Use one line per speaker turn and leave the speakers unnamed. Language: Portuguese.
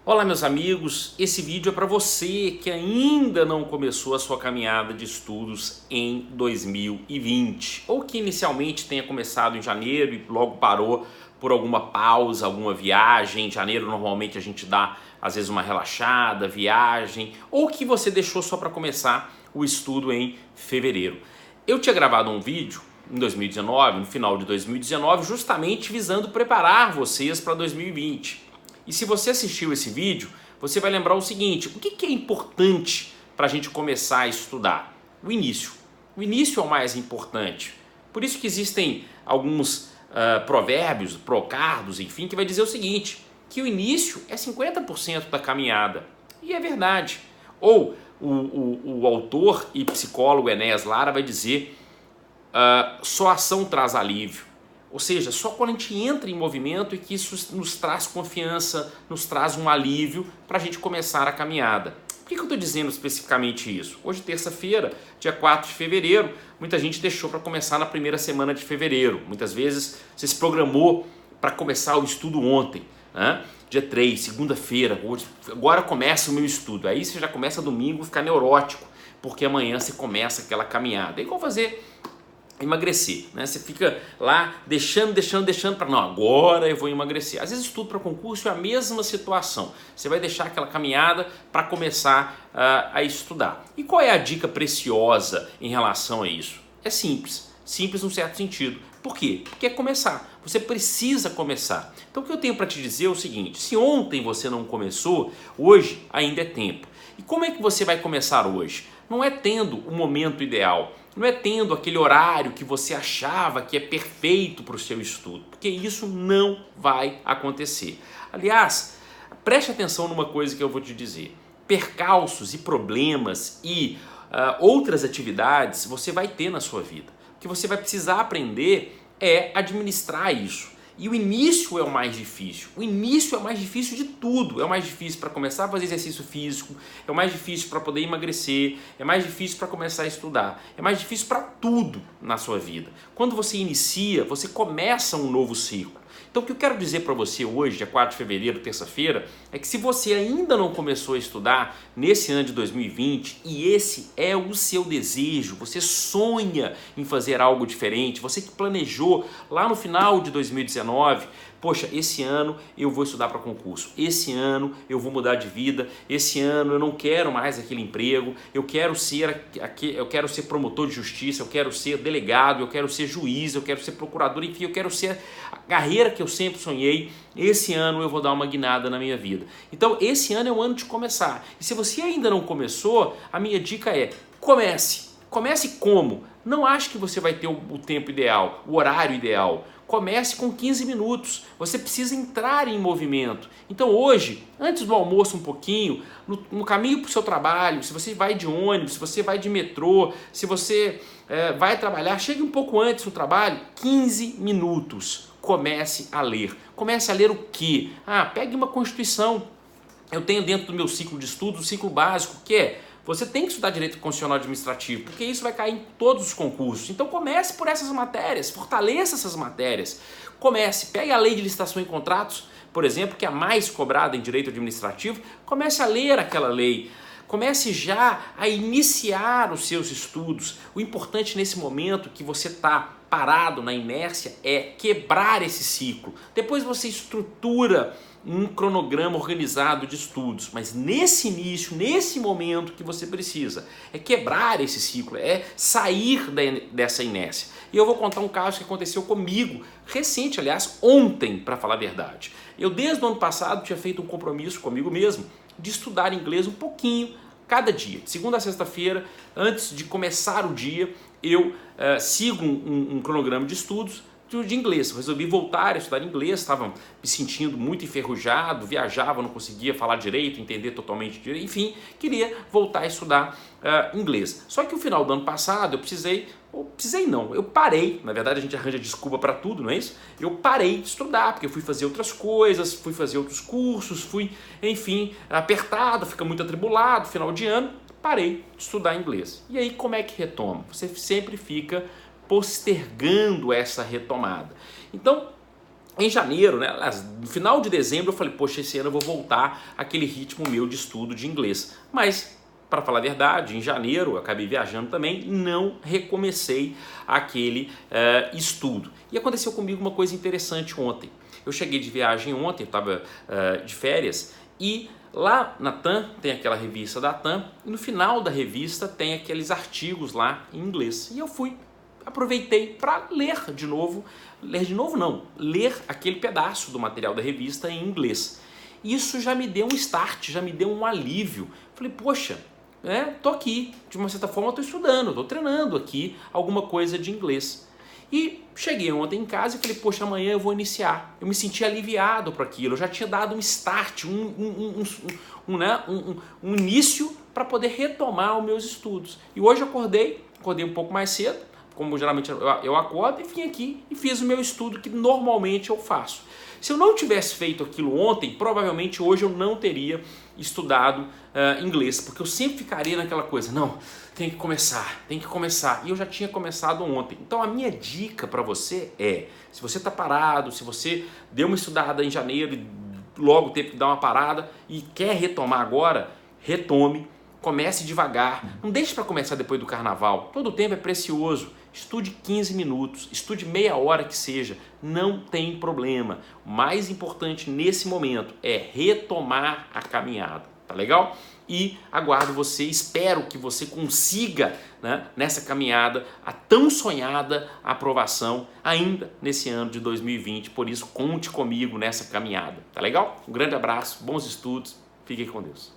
Olá meus amigos, esse vídeo é para você que ainda não começou a sua caminhada de estudos em 2020 ou que inicialmente tenha começado em janeiro e logo parou por alguma pausa, alguma viagem. Em janeiro normalmente a gente dá às vezes uma relaxada, viagem, ou que você deixou só para começar o estudo em fevereiro. Eu tinha gravado um vídeo em 2019, no final de 2019, justamente visando preparar vocês para 2020. E se você assistiu esse vídeo, você vai lembrar o seguinte: o que é importante para a gente começar a estudar? O início. O início é o mais importante. Por isso que existem alguns provérbios, procardos, enfim, que vai dizer o seguinte, que o início é 50% da caminhada. E é verdade. Ou o autor e psicólogo Enéas Lara vai dizer só ação traz alívio. Ou seja, só quando a gente entra em movimento e que isso nos traz confiança, nos traz um alívio para a gente começar a caminhada. Por que eu estou dizendo especificamente isso? Hoje, terça-feira, dia 4 de fevereiro, muita gente deixou para começar na primeira semana de fevereiro. Muitas vezes você se programou para começar o estudo ontem, né? Dia 3, segunda-feira, agora começa o meu estudo. Aí você já começa domingo a ficar neurótico, porque amanhã você começa aquela caminhada. É igual fazer emagrecer, né? Você fica lá deixando para não, agora eu vou emagrecer. Às vezes estudo para concurso é a mesma situação. Você vai deixar aquela caminhada para começar a estudar. E qual é a dica preciosa em relação a isso? É simples, simples num certo sentido. Por quê? Porque é começar. Você precisa começar. Então o que eu tenho para te dizer é o seguinte: se ontem você não começou, hoje ainda é tempo. E como é que você vai começar hoje? Não é tendo o momento ideal, não é tendo aquele horário que você achava que é perfeito para o seu estudo, porque isso não vai acontecer. Aliás, preste atenção numa coisa que eu vou te dizer: percalços e problemas e outras atividades você vai ter na sua vida. O que você vai precisar aprender é administrar isso. E o início é o mais difícil. O início é o mais difícil de tudo. É o mais difícil para começar a fazer exercício físico, é o mais difícil para poder emagrecer, é mais difícil para começar a estudar, é mais difícil para tudo na sua vida. Quando você inicia, você começa um novo ciclo. Então o que eu quero dizer para você hoje, dia 4 de fevereiro, terça-feira, é que se você ainda não começou a estudar nesse ano de 2020 e esse é o seu desejo, você sonha em fazer algo diferente, você que planejou lá no final de 2019, poxa, esse ano eu vou estudar para concurso, esse ano eu vou mudar de vida, esse ano eu não quero mais aquele emprego, eu quero ser promotor de justiça, eu quero ser delegado, eu quero ser juiz, eu quero ser procurador, enfim, eu quero ser a carreira que eu sempre sonhei. Esse ano eu vou dar uma guinada na minha vida. Então esse ano é o ano de começar. E se você ainda não começou, a minha dica é: comece. Comece como? Não ache que você vai ter o tempo ideal, o horário ideal. Comece com 15 minutos, você precisa entrar em movimento. Então hoje, antes do almoço um pouquinho, no caminho para o seu trabalho, se você vai de ônibus, se você vai de metrô, se você vai trabalhar, chegue um pouco antes no trabalho, 15 minutos. Comece a ler. Comece a ler o quê? Pegue uma Constituição. Eu tenho dentro do meu ciclo de estudo, o ciclo básico, que é: você tem que estudar Direito Constitucional Administrativo, porque isso vai cair em todos os concursos. Então comece por essas matérias, fortaleça essas matérias. Comece, pegue a Lei de Licitação e Contratos, por exemplo, que é a mais cobrada em Direito Administrativo, comece a ler aquela lei. Comece já a iniciar os seus estudos. O importante nesse momento que você está parado na inércia é quebrar esse ciclo. Depois você estrutura um cronograma organizado de estudos, mas nesse início, nesse momento que você precisa, é quebrar esse ciclo, é sair dessa inércia. E eu vou contar um caso que aconteceu comigo, recente, aliás, ontem, para falar a verdade. Eu desde o ano passado tinha feito um compromisso comigo mesmo de estudar inglês um pouquinho cada dia, de segunda a sexta-feira. Antes de começar o dia, eu sigo um cronograma de estudos de inglês. Eu resolvi voltar a estudar inglês, estava me sentindo muito enferrujado, viajava, não conseguia falar direito, entender totalmente direito, enfim, queria voltar a estudar inglês. Só que no final do ano passado eu parei, na verdade a gente arranja desculpa para tudo, não é isso? Eu parei de estudar, porque eu fui fazer outras coisas, fui fazer outros cursos, enfim, apertado, fica muito atribulado, final de ano, parei de estudar inglês. E aí como é que retoma? Você sempre fica postergando essa retomada. Então, Em janeiro, né, no final de dezembro, eu falei, poxa, esse ano eu vou voltar àquele ritmo meu de estudo de inglês. Mas, para falar a verdade, em janeiro, eu acabei viajando também, não recomecei aquele estudo. E aconteceu comigo uma coisa interessante ontem. Eu cheguei de viagem ontem, eu estava de férias, e lá na TAM, tem aquela revista da TAM, e no final da revista tem aqueles artigos lá em inglês. E eu aproveitei para ler aquele pedaço do material da revista em inglês. Isso já me deu um start, já me deu um alívio. Falei, poxa, tô aqui, de uma certa forma eu tô estudando, tô treinando aqui alguma coisa de inglês. E cheguei ontem em casa e falei, poxa, amanhã eu vou iniciar. Eu me senti aliviado por aquilo, eu já tinha dado um start, um início para poder retomar os meus estudos. E hoje eu acordei um pouco mais cedo, como geralmente eu acordo, e vim aqui e fiz o meu estudo que normalmente eu faço. Se eu não tivesse feito aquilo ontem, provavelmente hoje eu não teria estudado inglês, porque eu sempre ficaria naquela coisa, não, tem que começar, e eu já tinha começado ontem. Então a minha dica para você é, se você está parado, se você deu uma estudada em janeiro e logo teve que dar uma parada e quer retomar agora, retome, comece devagar, não deixe para começar depois do carnaval, todo o tempo é precioso. Estude 15 minutos, estude meia hora que seja, não tem problema. O mais importante nesse momento é retomar a caminhada, tá legal? E aguardo você, espero que você consiga, né, nessa caminhada, a tão sonhada aprovação ainda nesse ano de 2020. Por isso, conte comigo nessa caminhada, tá legal? Um grande abraço, bons estudos, fiquem com Deus.